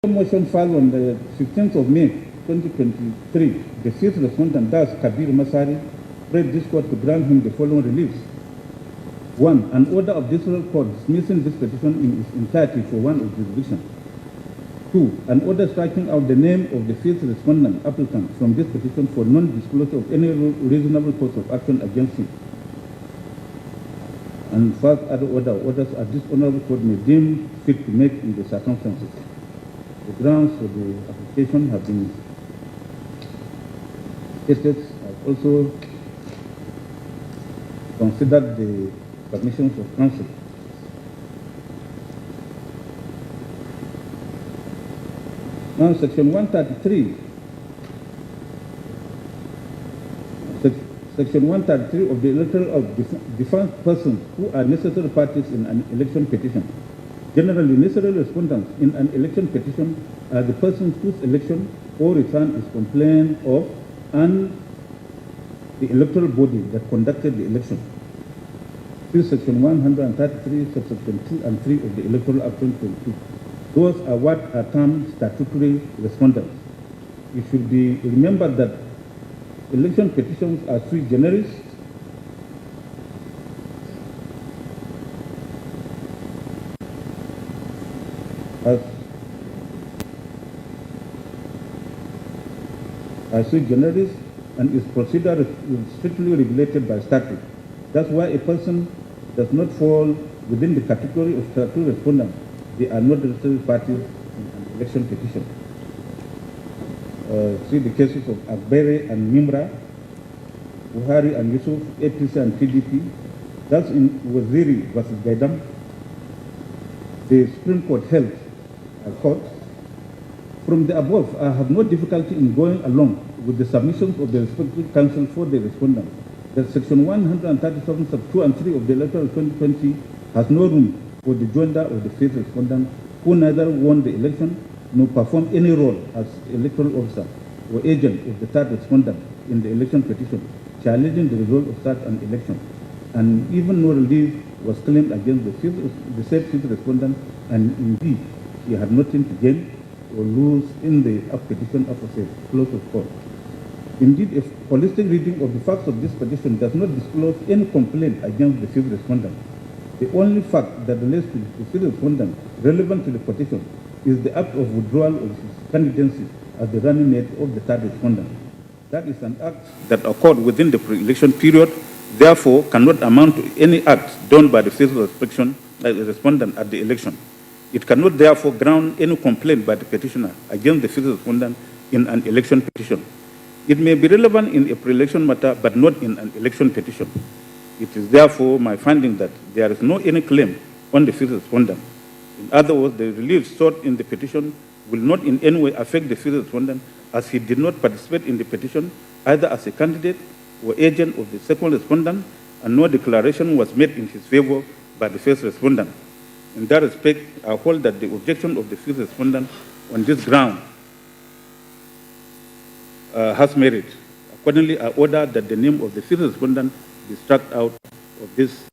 Motion filed on the 15th of May 2023, the fifth respondent, thus Kabir Masari, prayed this court to grant him the following reliefs. 1. An order of this court dismissing this petition in its entirety for one of jurisdiction. 2. An order striking out the name of the fifth respondent applicant from this petition for non-disclosure of any reasonable course of action against him. And 5 other orders as this honorable court may deem fit to make in the circumstances. The grounds for the application have been stated. I've also considered the submissions of counsel. Now, Section 133. Section 133 of the Electoral of defined persons who are necessary parties in an election petition. Generally, necessary respondents in an election petition are the persons whose election or return is complained of and the electoral body that conducted the election. See Section 133, subsection 2 and 3 of the Electoral Act 2022. Those are what are termed statutory respondents. It should be remembered that election petitions are sui generis, sui generis, and its procedure is strictly regulated by statute. That's why a person does not fall within the category of statutory respondent. They are not necessary parties in an election petition. See the cases of Agbere and Mimra, Buhari and Yusuf, APC and PDP. That's in Waziri versus Gaidam. The Supreme Court held a court. From the above, I have no difficulty in going along with the submissions of the respective counsel for the respondent that Section 137, sub 2 and 3 of the Electoral 2020 has no room for the joinder of the fifth respondent who neither won the election nor performed any role as electoral officer or agent of the third respondent in the election petition, challenging the result of such an election. And even no relief was claimed against the said fifth respondent, and indeed he had nothing to gain or lose in the petition of a close of court. Indeed, a holistic reading of the facts of this petition does not disclose any complaint against the fifth respondent. The only fact that relates to the fifth respondent relevant to the petition is the act of withdrawal of his candidacy as the running mate of the third respondent. That is an act that occurred within the pre-election period, therefore cannot amount to any act done by the fifth respondent at the election. It cannot therefore ground any complaint by the petitioner against the fifth respondent in an election petition. It may be relevant in a pre-election matter, but not in an election petition. It is therefore my finding that there is no any claim on the fifth respondent. In other words, the relief sought in the petition will not in any way affect the fifth respondent, as he did not participate in the petition either as a candidate or agent of the second respondent, and no declaration was made in his favor by the first respondent. In that respect, I hold that the objection of the fifth respondent on this ground has merit. Accordingly, I order that the name of the fifth respondent be struck out of this